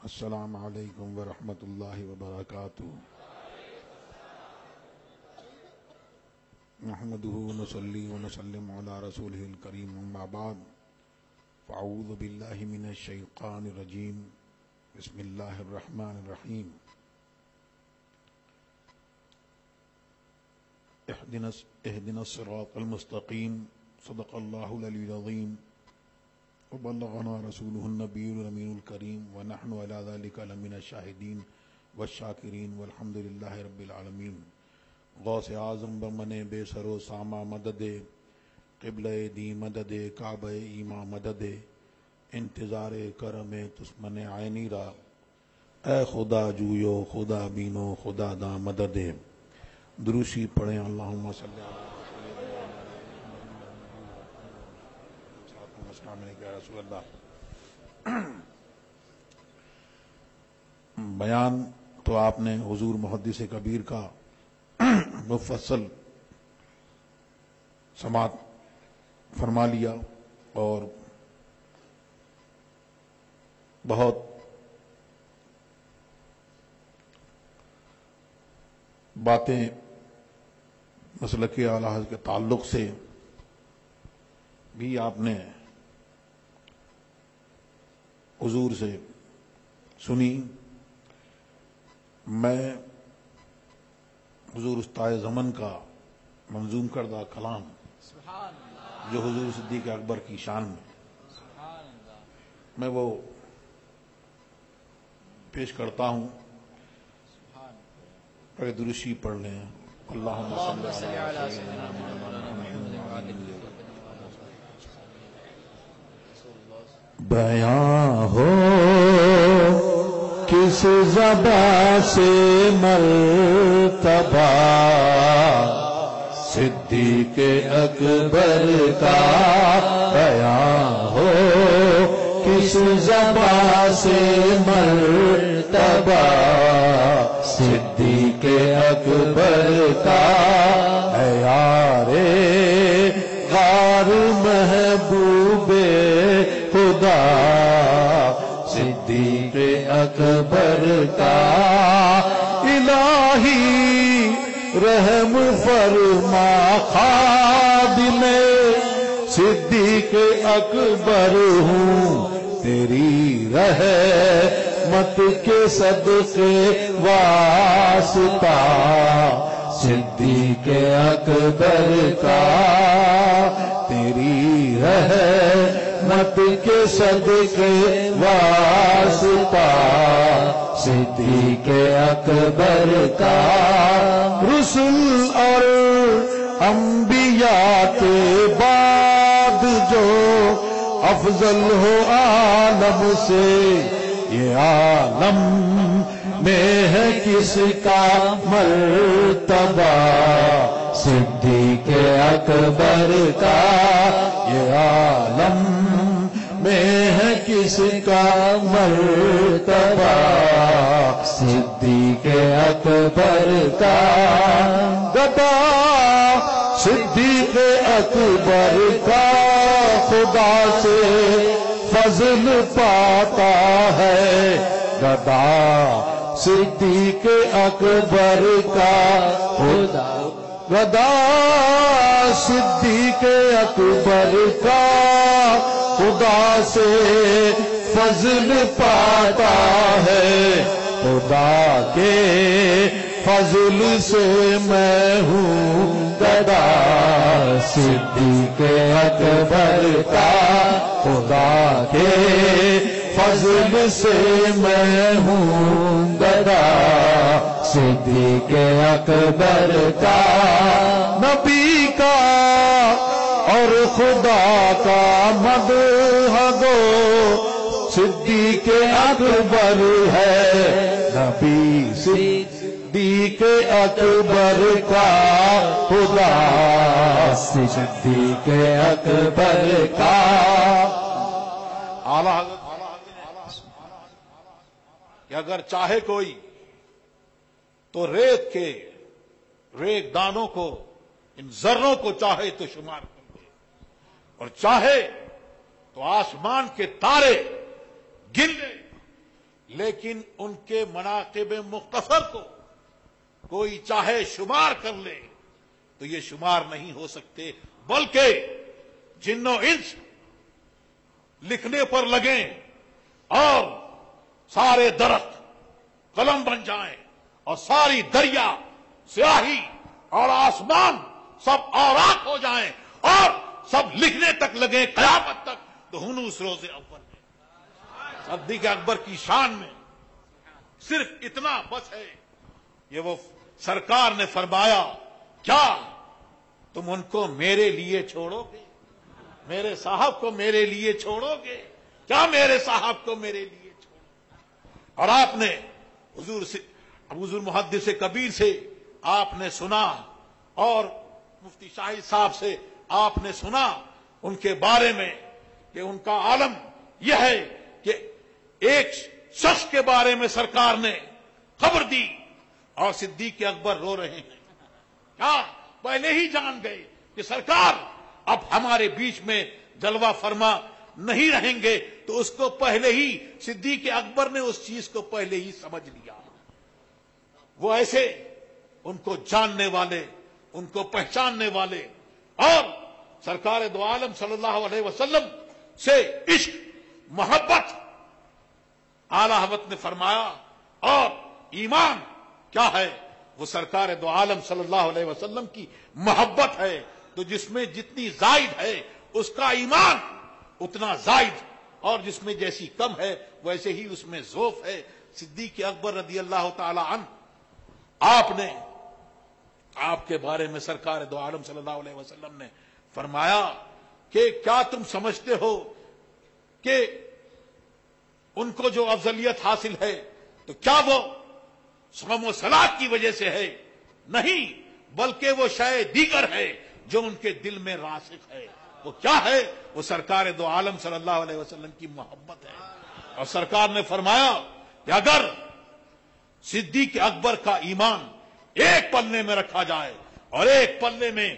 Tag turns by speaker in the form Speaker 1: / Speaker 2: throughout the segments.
Speaker 1: السلام علیکم ورحمۃ اللہ وبرکاتہ۔ نحمده ونصلي ونسلم على رسوله الكريم، اما بعد فاعوذ باللہ من الشیطان الرجیم، بسم اللہ الرحمن الرحیم۔ اهدنا الصراط المستقیم، صدق اللہ العلی العظیم، وبلغنا رسوله النبی الامین الکریم، ونحن علی ذلک لمن الشاہدین والشاکرین، والحمد للہ رب العالمین۔ غوث اعظم بمن بے سر و ساما مدد، قبلہ دی مدد، کعبہ ایما مدد، انتظار کرم تسمن عینی را، اے خدا جویو خدا بینو خدا دا مدد۔ دروشی پڑھیں اللہم صلی رسول اللہ۔ بیان تو آپ نے حضور محدث کبیر کا مفصل سماعت فرما لیا اور بہت باتیں مسلک اعلی حضرت کے تعلق سے بھی آپ نے حضور سے سنی۔ میں حضور استاد زمن کا منظوم کردہ کلام جو حضور صدیق اکبر کی شان میں وہ پیش کرتا ہوں۔ پہلے درشی پڑھ لیں۔ اللہم صلی علی سیدنا محمد۔
Speaker 2: بیان ہو کس زبان سے مرتبہ صدیق اکبر کا، بیان ہو کس زبان سے مرتبہ صدیق اکبر کا، اے یار غار محبوب خدا صدیق اکبر کا، الہی رحم فرما خواب میں صدیق اکبر ہوں، تیری رحمت کے صدقے واسطہ صدیق اکبر کا، تیری رحمت کے صدقے واسطہ صدیق اکبر کا، رسل اور انبیاء کے بعد جو افضل ہو عالم سے، یہ عالم میں ہے کس کا مرتبہ صدیق اکبر کا، یہ عالم میں ہے کس کا مرتبہ صدیق اکبر کا، گدا صدیق اکبر کا خدا سے فضل پاتا ہے، گدا صدیق اکبر کا خدا، گدا صدیق اکبر کا خدا سے فضل پاتا ہے، خدا کے فضل سے میں ہوں گدا صدیق اکبر کا، خدا کے فضل سے میں ہوں گدا صدیق اکبر کا، نبی کا اور خدا کا مدح گو صدیق اکبر ہے، نبی صدیق اکبر کا خدا صدیق اکبر کا،
Speaker 1: اعلیٰ حضرت کہ اگر چاہے کوئی تو ریت دانوں کو، ان ذروں کو چاہے تو شمار کر دے، اور چاہے تو آسمان کے تارے گن لے، لیکن ان کے مناقب مختصر کو کوئی چاہے شمار کر لے تو یہ شمار نہیں ہو سکتے، بلکہ جن و انس لکھنے پر لگیں اور سارے درخت قلم بن جائیں اور ساری دریا سیاہی اور آسمان سب اوراق ہو جائیں اور سب لکھنے تک لگیں قیامت تک، تو ہنوس روز اول میں صدیق اکبر کی شان میں صرف اتنا بس ہے۔ یہ وہ سرکار نے فرمایا، کیا تم ان کو میرے لیے چھوڑو گے؟ میرے صاحب کو میرے لیے چھوڑو گے؟ کیا میرے صاحب کو میرے لیے چھوڑو گے؟ اور آپ نے حضور محدث کبیر سے آپ نے سنا اور مفتی شاہد صاحب سے آپ نے سنا ان کے بارے میں کہ ان کا عالم یہ ہے کہ ایک شخص کے بارے میں سرکار نے خبر دی اور صدیق اکبر رو رہے ہیں۔ کیا پہلے ہی جان گئے کہ سرکار اب ہمارے بیچ میں جلوہ فرما نہیں رہیں گے، تو اس کو پہلے ہی صدیق اکبر نے اس چیز کو پہلے ہی سمجھ لیا۔ وہ ایسے ان کو جاننے والے، ان کو پہچاننے والے اور سرکار دو عالم صلی اللہ علیہ وسلم سے عشق محبت اعلی حضرت نے فرمایا، اور ایمان کیا ہے؟ وہ سرکار دو عالم صلی اللہ علیہ وسلم کی محبت ہے، تو جس میں جتنی زائد ہے اس کا ایمان اتنا زائد، اور جس میں جیسی کم ہے ویسے ہی اس میں ذوف ہے۔ صدیق اکبر رضی اللہ تعالی عنہ آپ کے بارے میں سرکار دو عالم صلی اللہ علیہ وسلم نے فرمایا کہ کیا تم سمجھتے ہو کہ ان کو جو افضلیت حاصل ہے تو کیا وہ صوم و صلاۃ کی وجہ سے ہے؟ نہیں، بلکہ وہ شے دیگر ہے جو ان کے دل میں راسخ ہے۔ وہ کیا ہے؟ وہ سرکار دو عالم صلی اللہ علیہ وسلم کی محبت ہے۔ اور سرکار نے فرمایا کہ اگر صدیق اکبر کا ایمان ایک پلے میں رکھا جائے اور ایک پلے میں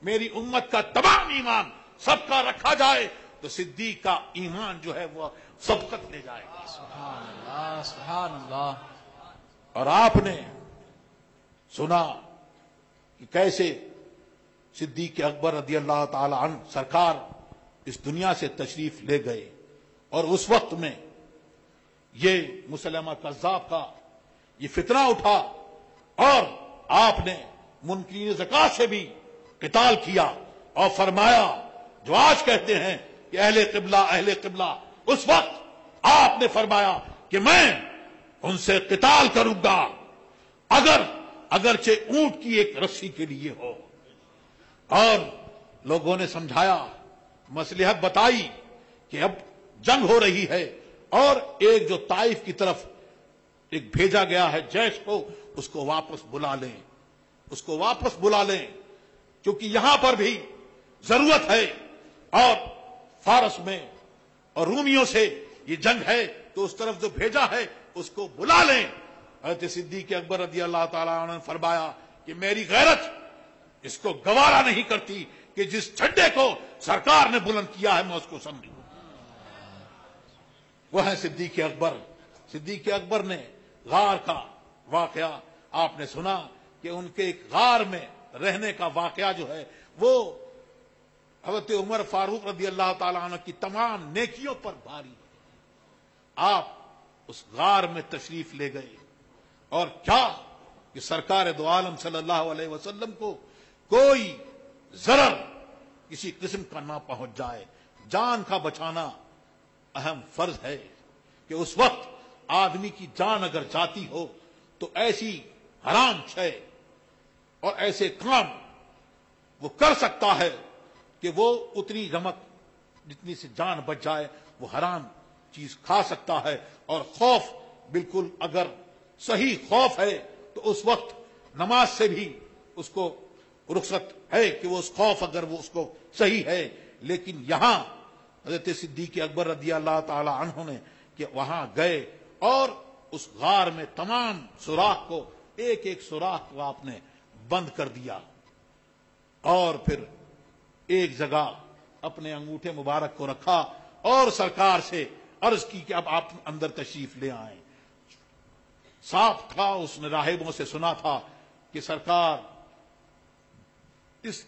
Speaker 1: میری امت کا تمام ایمان سب کا رکھا جائے تو صدیق کا ایمان جو ہے وہ سبقت لے جائے گا۔
Speaker 2: سبحان اللہ، سبحان اللہ۔
Speaker 1: اور آپ نے سنا کہ کیسے صدیق اکبر رضی اللہ تعالی عنہ سرکار اس دنیا سے تشریف لے گئے، اور اس وقت میں یہ مسلمہ کذاب کا یہ فتنہ اٹھا اور آپ نے منکرین زکات سے بھی قتال کیا اور فرمایا جو آج کہتے ہیں کہ اہل قبلہ اہل قبلہ، اس وقت آپ نے فرمایا کہ میں ان سے قتال کروں گا اگرچہ اونٹ کی ایک رسی کے لیے ہو۔ اور لوگوں نے سمجھایا، مصلحت بتائی کہ اب جنگ ہو رہی ہے اور ایک جو طائف کی طرف ایک بھیجا گیا ہے جیش کو، اس کو واپس بلا لیں، اس کو واپس بلا لیں، کیونکہ یہاں پر بھی ضرورت ہے اور فارس میں اور رومیوں سے یہ جنگ ہے، تو اس طرف جو بھیجا ہے اس کو بلا لیں۔ حضرت صدیق اکبر رضی اللہ تعالیٰ عنہ نے فرمایا کہ میری غیرت اس کو گوارا نہیں کرتی کہ جس جھنڈے کو سرکار نے بلند کیا ہے میں اس کو سمجھوں۔ وہ ہے صدیق اکبر۔ صدیق اکبر نے غار کا واقعہ آپ نے سنا کہ ان کے ایک غار میں رہنے کا واقعہ جو ہے وہ حضرت عمر فاروق رضی اللہ تعالیٰ عنہ کی تمام نیکیوں پر بھاری ہے۔ آپ اس غار میں تشریف لے گئے، اور کیا کہ سرکار دو عالم صلی اللہ علیہ وسلم کو کوئی ضرر کسی قسم کا نہ پہنچ جائے۔ جان کا بچانا اہم فرض ہے کہ اس وقت آدمی کی جان اگر جاتی ہو تو ایسی حرام شے اور ایسے کام وہ کر سکتا ہے کہ وہ اتنی رمق جتنی سے جان بچ جائے وہ حرام چیز کھا سکتا ہے۔ اور خوف بالکل اگر صحیح خوف ہے تو اس وقت نماز سے بھی اس کو رخصت ہے کہ وہ اس خوف اگر وہ اس کو صحیح ہے، لیکن یہاں حضرت صدیق اکبر رضی اللہ تعالی عنہ نے کہ وہاں گئے اور اس غار میں تمام سوراخ کو ایک ایک سوراخ کو آپ نے بند کر دیا، اور پھر ایک جگہ اپنے انگوٹھے مبارک کو رکھا اور سرکار سے عرض کی کہ اب آپ اندر تشریف لے آئیں۔ صاف تھا، اس نے راہبوں سے سنا تھا کہ سرکار اس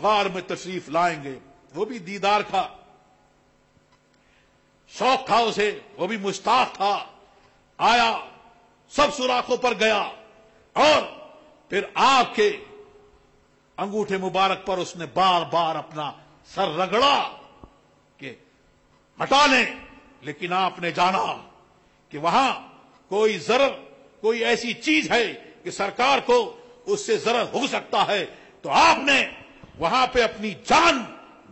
Speaker 1: غار میں تشریف لائیں گے، وہ بھی دیدار کا شوق تھا اسے، وہ بھی مشتاق تھا، آیا، سب سوراخوں پر گیا اور پھر آگ کے انگوٹھے مبارک پر اس نے بار بار اپنا سر رگڑا کہ ہٹا لیں، لیکن آپ نے جانا کہ وہاں کوئی ضرر، کوئی ایسی چیز ہے کہ سرکار کو اس سے ضرر ہو سکتا ہے، تو آپ نے وہاں پہ اپنی جان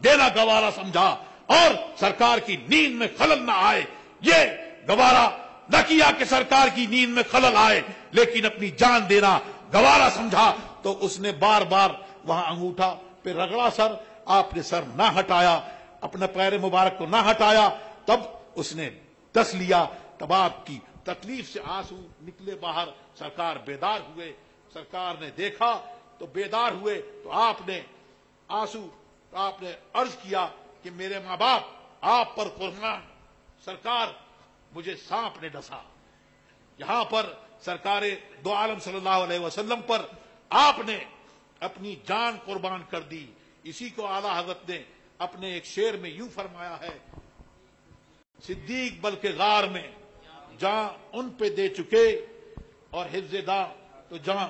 Speaker 1: دینا گوارا سمجھا اور سرکار کی نیند میں خلل نہ آئے، یہ گوارا نہ کیا کہ سرکار کی نیند میں خلل آئے، لیکن اپنی جان دینا گوارا سمجھا، تو اس نے بار بار وہاں انگوٹھا پہ رگڑا سر، آپ نے سر نہ ہٹایا، اپنے پیر مبارک کو نہ ہٹایا، تب اس نے دس لیا، تب آپ کی تکلیف سے آنسو نکلے باہر، سرکار بیدار ہوئے، سرکار نے دیکھا تو بیدار ہوئے، تو آپ نے آنسو، آپ نے عرض کیا کہ میرے ماں باپ آپ پر قربان، سرکار مجھے سانپ نے ڈسا۔ یہاں پر سرکار دو عالم صلی اللہ علیہ وسلم پر آپ نے اپنی جان قربان کر دی۔ اسی کو اعلی حضرت نے اپنے ایک شعر میں یوں فرمایا ہے، صدیق بلکہ غار میں جاں ان پہ دے چکے، اور حفظ دا تو جاں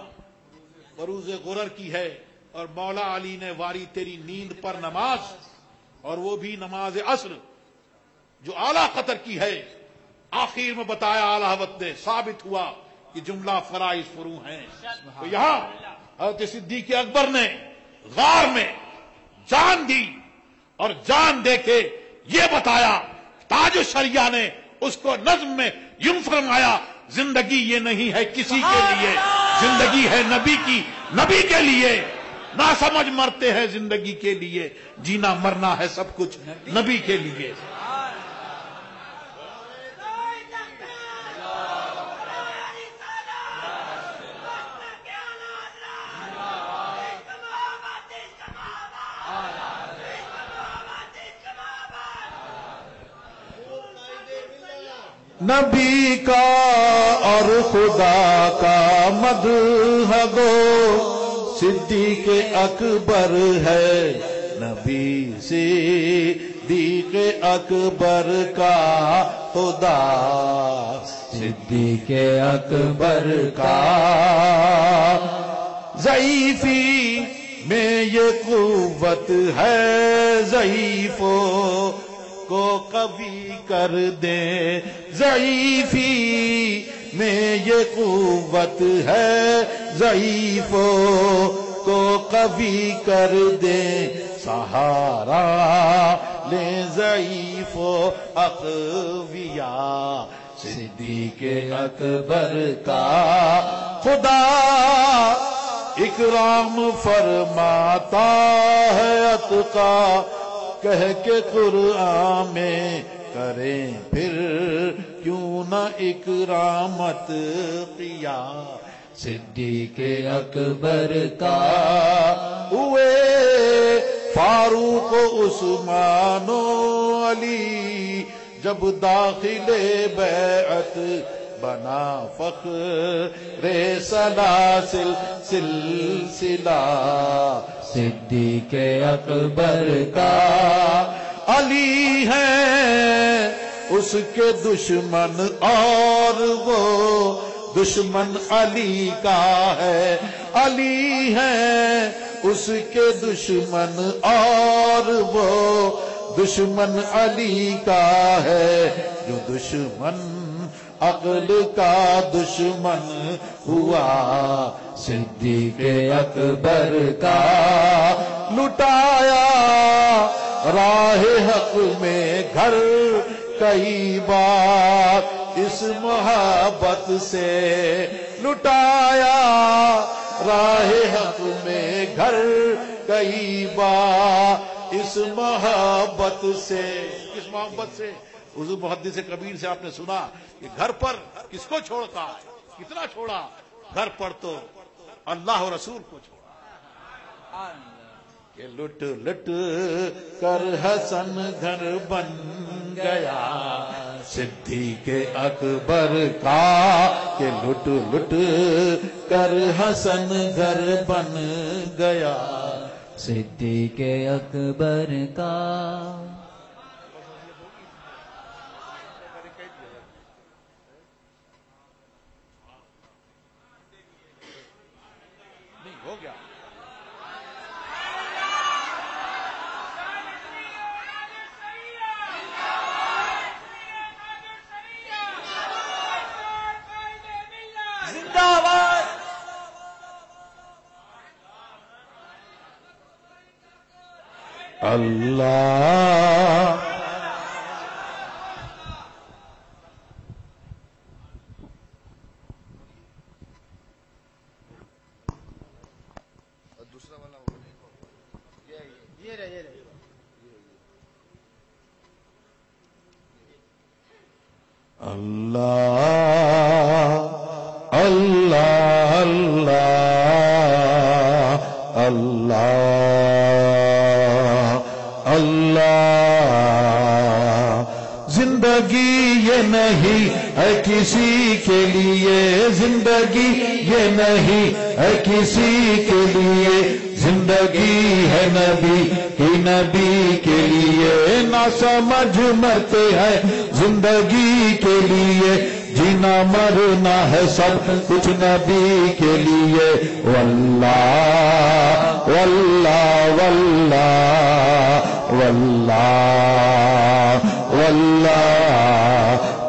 Speaker 1: بروز غرر کی ہے، اور مولا علی نے واری تیری نیند پر نماز، اور وہ بھی نماز عصر جو اعلی قطر کی ہے۔ آخر میں بتایا اعلی حضرت نے، ثابت ہوا کہ جملہ فرائض فرو ہیں۔ تو یہاں حضرت صدیق اکبر نے غار میں جان دی، اور جان دے کے یہ بتایا، تاج الشریعہ نے اس کو نظم میں یوں فرمایا، زندگی یہ نہیں ہے کسی کے لیے، زندگی ہے نبی کی، نبی کے لیے، نہ سمجھ مرتے ہیں زندگی کے لیے، جینا مرنا ہے سب کچھ نبی کے لیے۔
Speaker 3: نبی کا اور خدا کا مدح گو، صدیق اکبر ہے نبی، صدیق اکبر کا خدا، صدیق اکبر کا۔ ضعیفی میں یہ قوت ہے، ضعیفوں کو قوی کر دیں، ضعیفی میں یہ قوت ہے، ضعیفوں کو قوی کر دیں، سہارا لیں ضعیف و اقویاء، صدیق اکبر کا خدا اکرام فرماتا ہے، اتقا کہہ کے قرآن میں، کریں پھر کیوں نہ اکرامت کیا، صدیق اکبر کا ہوئے فاروق عثمان و علی، جب داخل بیعت بنا فخر سلاسل سلسلہ، صدیق اکبر کا علی ہے اس کے دشمن، اور وہ دشمن علی کا ہے، علی ہے اس کے دشمن، اور وہ دشمن علی کا ہے، جو دشمن عقل کا دشمن ہوا، صدیق اکبر کا لٹایا راہ حق میں گھر کئی بار، اس محبت سے لٹایا راہ حق میں گھر کئی بار، اس محبت سے، کس محبت سے؟ حضور محدث کبیر سے آپ نے سنا کہ گھر پر کس کو چھوڑتا، کتنا چھوڑا، گھر پر تو اللہ و رسول کو چھوڑا، کہ لٹ لٹ کر حسن گھر بن گیا، صدیق اکبر کا کہ لٹ لٹ کر حسن گھر بن گیا.
Speaker 4: صدیق اکبر کا
Speaker 3: اللہ اللہ اللہ اللہ اللہ اللہ. زندگی یہ نہیں ہے کسی کے لیے، زندگی یہ نہیں ہے کسی کے لیے، زندگی ہے نبی ہی نبی کے لیے. نہ سمجھ مرتے ہیں زندگی کے لیے، جینا مرنا ہے سب کچھ نبی کے لیے. واللہ واللہ واللہ واللہ واللہ.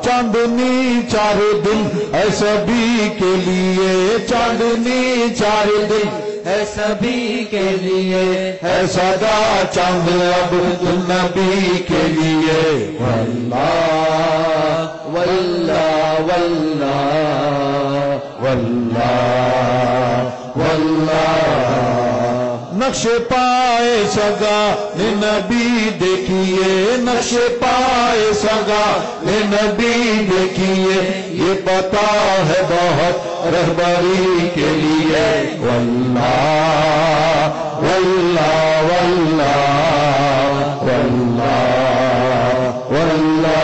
Speaker 3: چاندنی چار دن ہے سبھی کے لیے، چاندنی چار دن ہے سبھی کے لیے، ہے سدا چاند اب نبی کے لیے. واللہ واللہ واللہ واللہ واللہ. نقش پائے سگا نبی دیکھیے، نقش پائے سگا نبی دیکھیے، یہ پتا ہے بہت رہبری کے لیے. واللہ واللہ واللہ واللہ واللہ.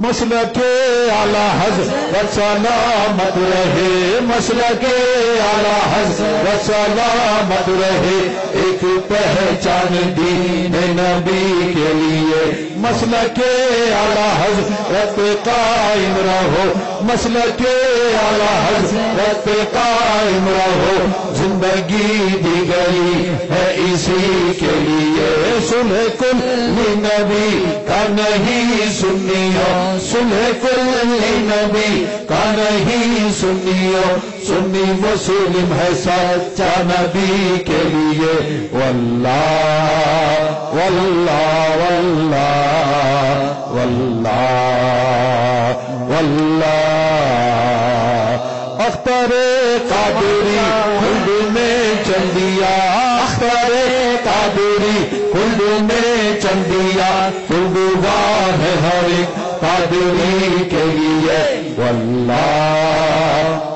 Speaker 3: مسلک اعلی حضرت سلامت رہے، مسلک اعلی حضرت سلامت رہے، ایک پہچان دین نبی کے لیے. مسلک اعلی حضرت قائم رہو، مسلک اعلی حضرت قائم رہو، زندگی دی گئی ہے اسی کے لیے. سلح کل نبی کا نہیں سنیو، سلح کل نبی کا نہیں سنیو، سنی مسلم ہے سچا نبی کے لیے. واللہ واللہ واللہ واللہ واللہ. اختر قادری خلد میں چندیا، اختر قادری خلد میں چندیا، خلدگار ہے ہر ایک قادری کے لیے. واللہ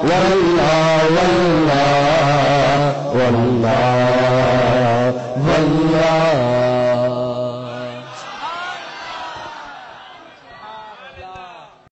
Speaker 3: واللہ واللہ واللہ واللہ.